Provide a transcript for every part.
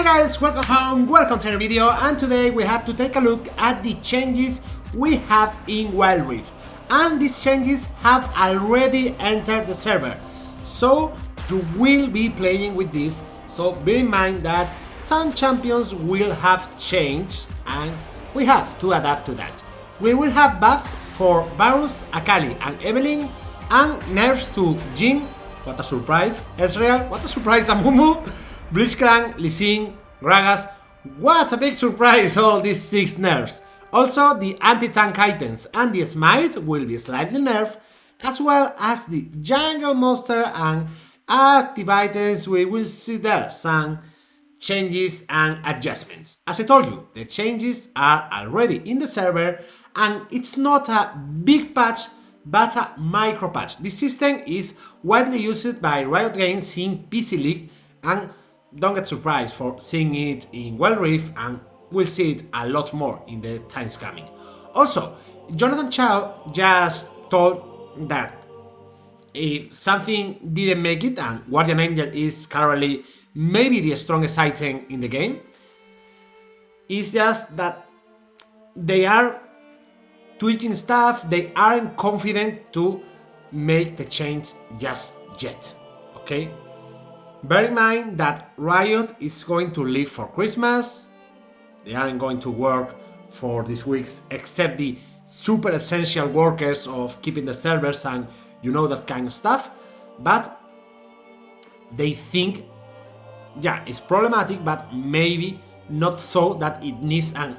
Hey guys, welcome home, welcome to the video, and today we have to take a look at the changes we have in Wild Rift. And these changes have already entered the server, so you will be playing with this, so bear in mind that some champions will have changed and we have to adapt to that. We will have buffs for Varus, Akali and Evelynn, and nerfs to Jhin, what a surprise, Ezreal, what a surprise, Amumu, Blitzcrank, Gragas, what a big surprise, all these 6 nerfs. Also, the anti-tank items and the smite will be slightly nerfed, as well as the jungle monster and active items. We will see there some changes and adjustments. As I told you, the changes are already in the server and it's not a big patch but a micro patch. This system is widely used by Riot Games in PC League, and don't get surprised for seeing it in Wild Rift, and we'll see it a lot more in the times coming. Also, Jonathan Chow just told that if something didn't make it, and Guardian Angel is currently maybe the strongest item in the game, it's just that they are tweaking stuff, they aren't confident to make the change just yet, okay? Bear in mind that Riot is going to leave for Christmas. They aren't going to work for these weeks except the super essential workers of keeping the servers and you know that kind of stuff. But they think, yeah, it's problematic, but maybe not so that it needs an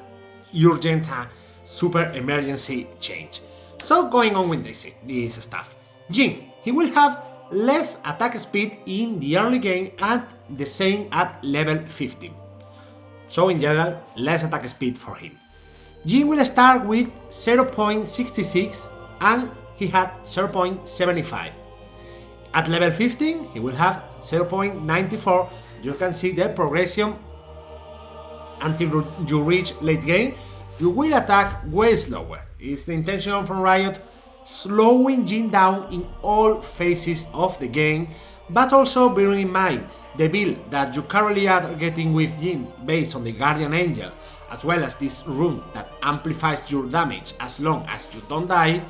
urgent super emergency change. So going on with this stuff. Jhin, he will have less attack speed in the early game and the same at level 15. So in general, less attack speed for him. Jhin will start with 0.66 and he had 0.75. At level 15, he will have 0.94. You can see the progression until you reach late game. You will attack way slower. It's the intention from Riot, slowing Jhin down in all phases of the game, but also bearing in mind the build that you currently are getting with Jhin based on the Guardian Angel, as well as this rune that amplifies your damage as long as you don't die.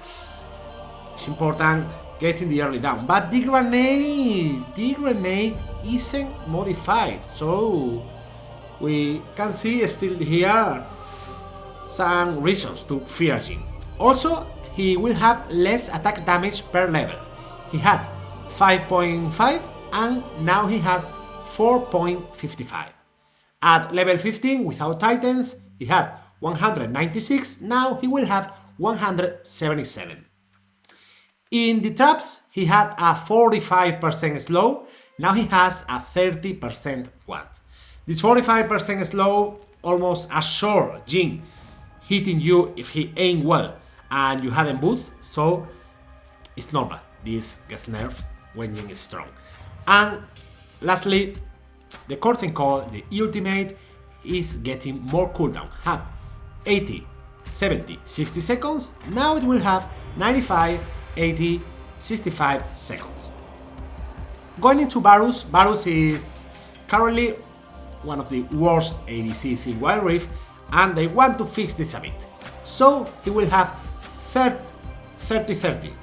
It's important getting the early down, but the grenade isn't modified, so we can see still here some reasons to fear Jhin. Also, he will have less attack damage per level. He had 5.5 and now he has 4.55. At level 15 without titans, he had 196, now he will have 177. In the traps, he had a 45% slow, now he has a 30% one. This 45% slow almost assure Jhin hitting you if he aimed well and you hadn't boost, so it's normal. This gets nerfed when Jhin is strong. And lastly, the curtain call, the ultimate, is getting more cooldown. Had 80, 70, 60 seconds, now it will have 95, 80, 65 seconds. Going into Varus, Varus is currently one of the worst ADCs in Wild Rift, and they want to fix this a bit. So he will have 330,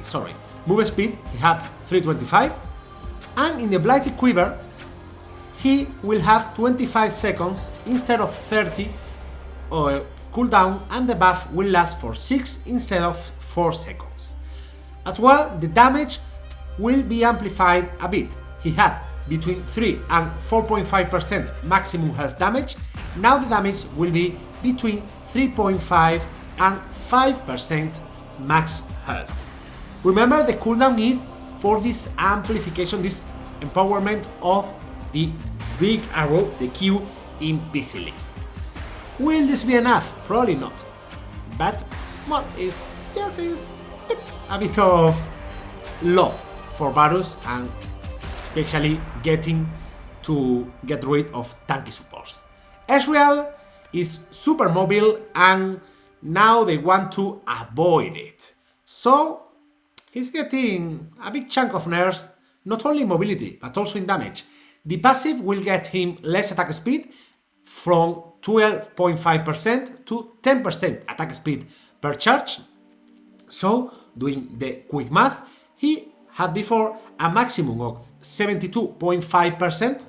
sorry. Move speed, he had 325, and in the Blighted Quiver, he will have 25 seconds instead of 30 cooldown, and the buff will last for 6 instead of 4 seconds. As well, the damage will be amplified a bit. He had between 3 and 4.5% maximum health damage, now the damage will be between 3.5 and 5% max health. Remember, the cooldown is for this amplification, this empowerment of the big arrow, the Q in PC League. Will this be enough? Probably not. But, well, it's just a bit of love for Varus and especially getting to get rid of tanky supports. Ezreal is super mobile and now they want to avoid it. So he's getting a big chunk of nerfs, not only in mobility but also in damage. The passive will get him less attack speed from 12.5% to 10% attack speed per charge. So, doing the quick math, he had before a maximum of 72.5%,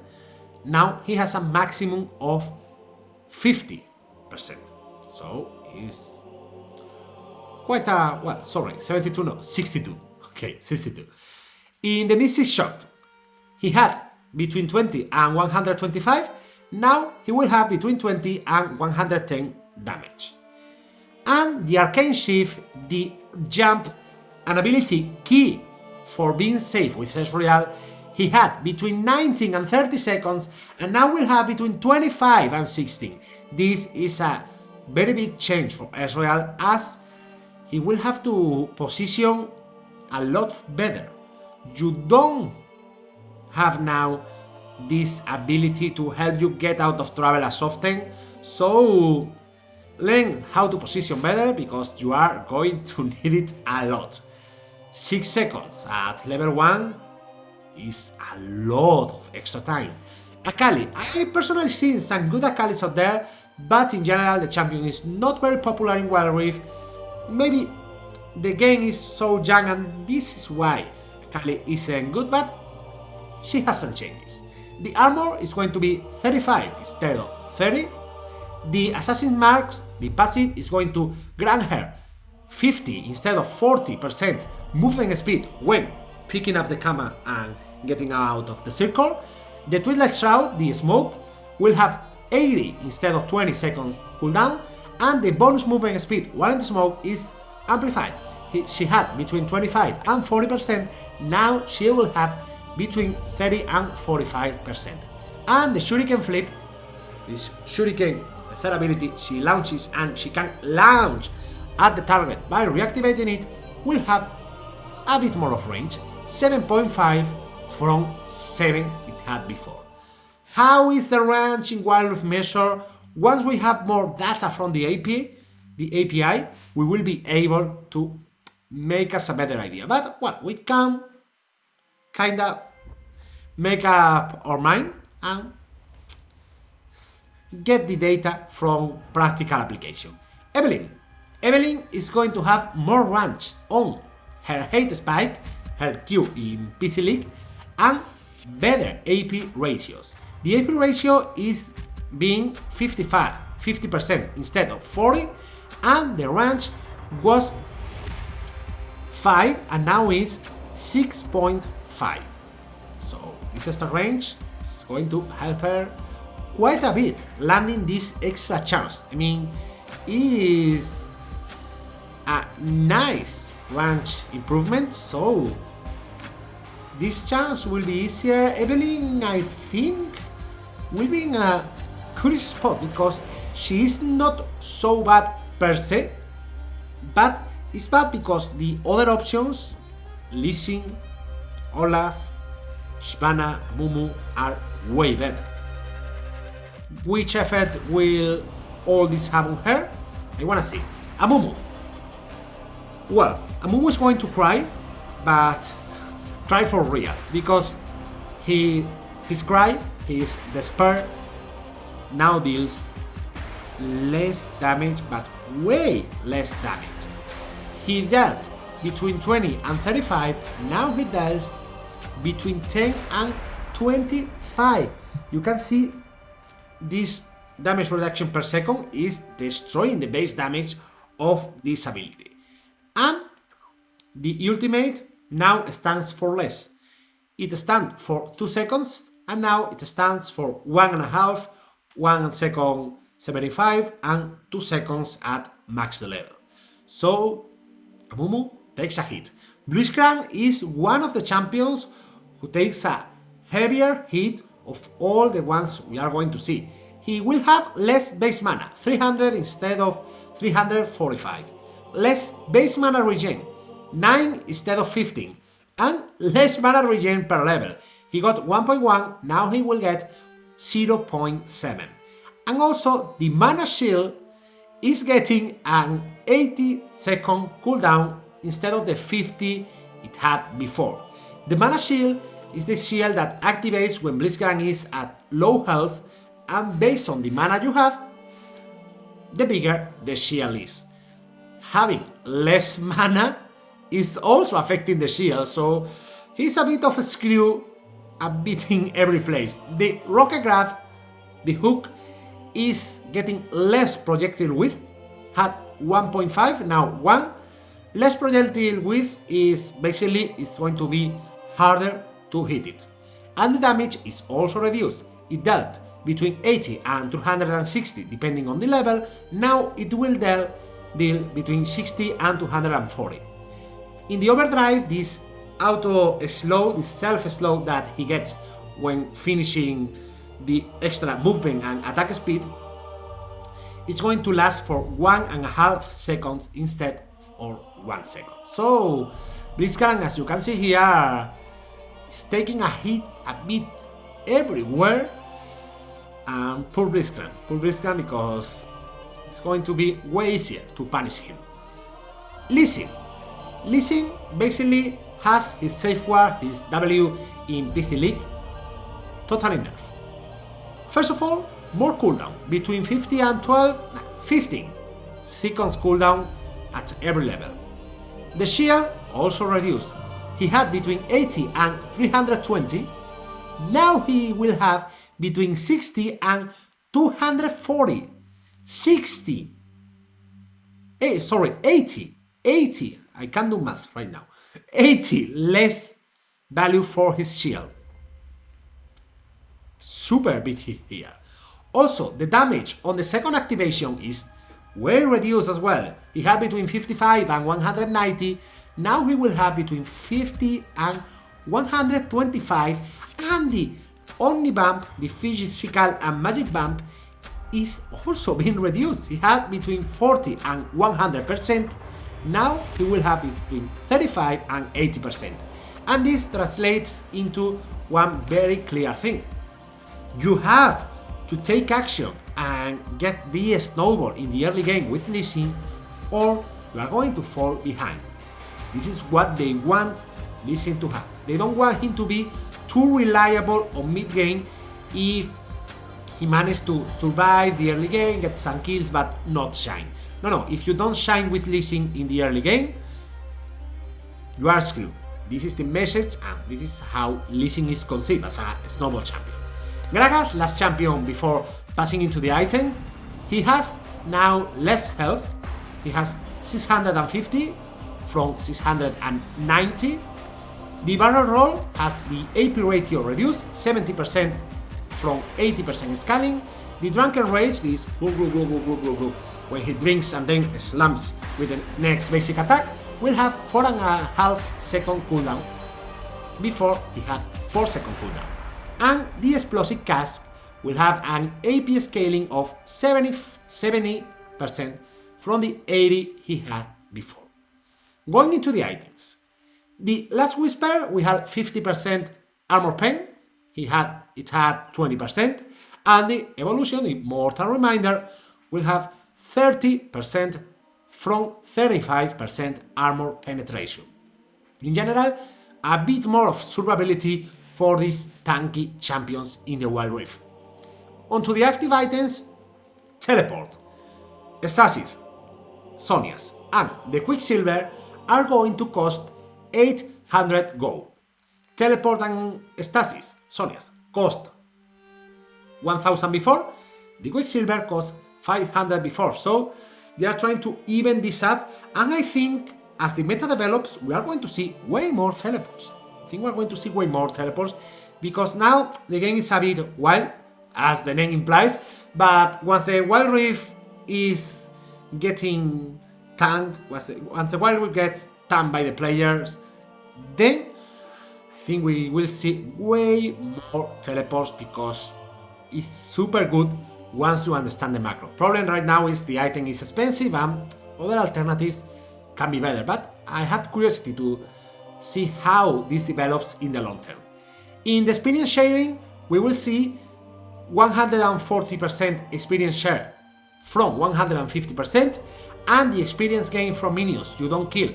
now he has a maximum of 50%. So, it's quite a, well, sorry, 72, no, 62. Okay, 62. In the missing shot, he had between 20 and 125, now he will have between 20 and 110 damage. And the arcane shift, the jump, an ability key for being safe with Ezreal, he had between 19 and 30 seconds, and now will have between 25 and 16. This is a very big change for Ezreal, as he will have to position a lot better. You don't have now this ability to help you get out of trouble as often, so learn how to position better, because you are going to need it a lot. 6 seconds at level 1 is a lot of extra time. Akali, I personally seen some good Akalis out there, but in general the champion is not very popular in Wild Rift. Maybe the game is so young and this is why Akali isn't good, but she has some changes. The armor is going to be 35 instead of 30. The assassin marks, the passive, is going to grant her 50 instead of 40% movement speed when picking up the camera and getting out of the circle. The Twilight Shroud, the smoke, will have 80 instead of 20 seconds cooldown, and the bonus movement speed while in the smoke is amplified. She had between 25 and 40%, now she will have between 30 and 45%. And the Shuriken flip, this Shuriken, the third ability, she launches and she can launch at the target by reactivating it, will have a bit more of range, 7.5 from 7 it had before. How is the range in Wild Rift measured? Once we have more data from the API, we will be able to make us a better idea. But well, we can kinda make up our mind and get the data from practical application. Evelynn is going to have more range on her hate spike, her Q in PC League, and better AP ratios. The AP ratio is being 50% instead of 40, and the range was 5 and now is 6.5. So this extra range is going to help her quite a bit landing this extra chance. I mean, is a nice range improvement, so this chance will be easier. Evelynn, I think, will be in a curious spot because she is not so bad per se, but it's bad because the other options, Lee Sin, Olaf, Shyvana, Amumu, are way better. Which effect will all this have on her? I wanna see. Amumu. Well, Amumu is going to cry, but cry for real, because his cry, his despair, now deals less damage, but way less damage. He dealt between 20 and 35, now he deals between 10 and 25. You can see this damage reduction per second is destroying the base damage of this ability. And the ultimate now stands for less. It stands for 2 seconds, and now it stands for 1.5, 1 second 75, and 2 seconds at max level. So Amumu takes a hit. Blitzcrank is one of the champions who takes a heavier hit of all the ones we are going to see. He will have less base mana, 300 instead of 345. Less base mana regen, 9 instead of 15. And less mana regen per level. He got 1.1, now he will get 0.7. And also the mana shield is getting an 80-second cooldown instead of the 50 it had before. The mana shield is the shield that activates when Blitzcrank is at low health, and based on the mana you have, the bigger the shield is. Having less mana is also affecting the shield, so he's a bit of a screw, a bit in every place. The rocket grab, the hook, is getting less projectile width, had 1.5, now 1. Less projectile width is basically going to be harder to hit it. And the damage is also reduced. It dealt between 80 and 260 depending on the level, now it will deal between 60 and 240. In the overdrive, this auto slow, this self slow that he gets when finishing the extra movement and attack speed, is going to last for 1.5 seconds instead of 1 second. So Blitzcrank, as you can see here, is taking a hit a bit everywhere, and poor Blitzcrank because it's going to be way easier to punish him. Lee Sin basically has his safe ward, his W in PC League, totally nerf. First of all, more cooldown, between 15 seconds cooldown at every level. The shield also reduced. He had between 80 and 320, now he will have between 60 and 240. 80, I can't do math right now. 80 less value for his shield. Super bit here. Also, the damage on the second activation is way reduced as well. He had between 55 and 190, now he will have between 50 and 125, and the Omni Bump, the Physical and Magic Bump, is also being reduced. He had between 40 and 100%, now he will have between 35 and 80%. And this translates into one very clear thing. You have to take action and get the snowball in the early game with Lee Sin, or you are going to fall behind. This is what they want Lee Sin to have. They don't want him to be too reliable on mid game if he managed to survive the early game, get some kills, but not shine. No, if you don't shine with Lee Sin in the early game, you are screwed. This is the message, and this is how Lee Sin is conceived as a snowball champion. Gragas, last champion before passing into the item, he has now less health. He has 650 from 690. The barrel roll has the AP ratio reduced, 70% from 80% scaling. The drunken rage, this when he drinks and then slumps with the next basic attack, will have 4.5 second cooldown before he had 4 second cooldown. And the explosive cask will have an AP scaling of 70% from the 80 he had before. Going into the items, the Last Whisper, we had 50% armor pen, it had 20%, and the evolution, the Mortal Reminder, will have 30% from 35% armor penetration. In general, a bit more of survivability for these tanky champions in the Wild Rift. Onto the active items, Teleport, Stasis, Sonias, and the Quicksilver are going to cost 800 gold. Teleport and Stasis, Sonias, cost 1000 before, the Quicksilver cost 500 before, so they are trying to even this up, and I think as the meta develops, we are going to see way more teleports. Because now the game is a bit wild, as the name implies, but once the Wild Rift is getting tanked, once the Wild Rift gets tanked by the players, then I think we will see way more teleports, because it's super good once you understand the macro. Problem right now is the item is expensive and other alternatives can be better, but I have curiosity to see how this develops in the long term. In the experience sharing, we will see 140% experience share from 150%, and the experience gain from minions you don't kill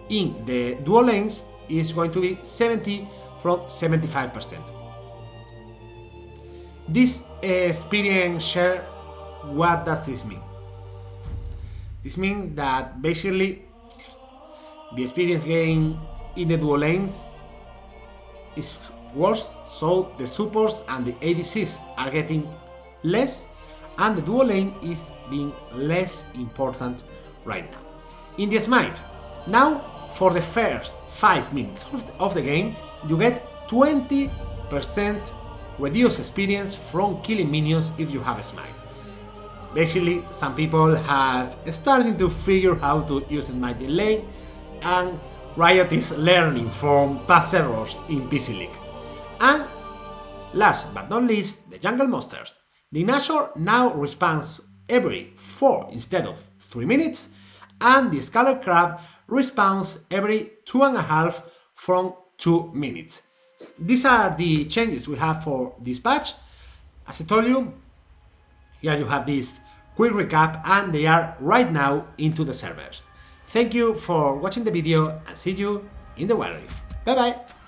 in the dual lanes is going to be 70 from 75%. This experience share, what does this mean? This means that basically the experience gain in the dual lanes is worse, so the supports and the ADCs are getting less, and the dual lane is being less important right now. In the smite, now for the first 5 minutes of the game, you get 20% reduced experience from killing minions if you have a smite. Basically, some people have started to figure how to use smite in lane, and Riot is learning from past errors in PC League. And last but not least, the jungle monsters. The Nashor now respawns every 4 instead of 3 minutes, and the Scarlet Crab respawns every 2.5 from 2 minutes. These are the changes we have for this patch. As I told you, here you have this quick recap, and they are right now into the servers. Thank you for watching the video, and see you in the Wild Rift. Bye bye!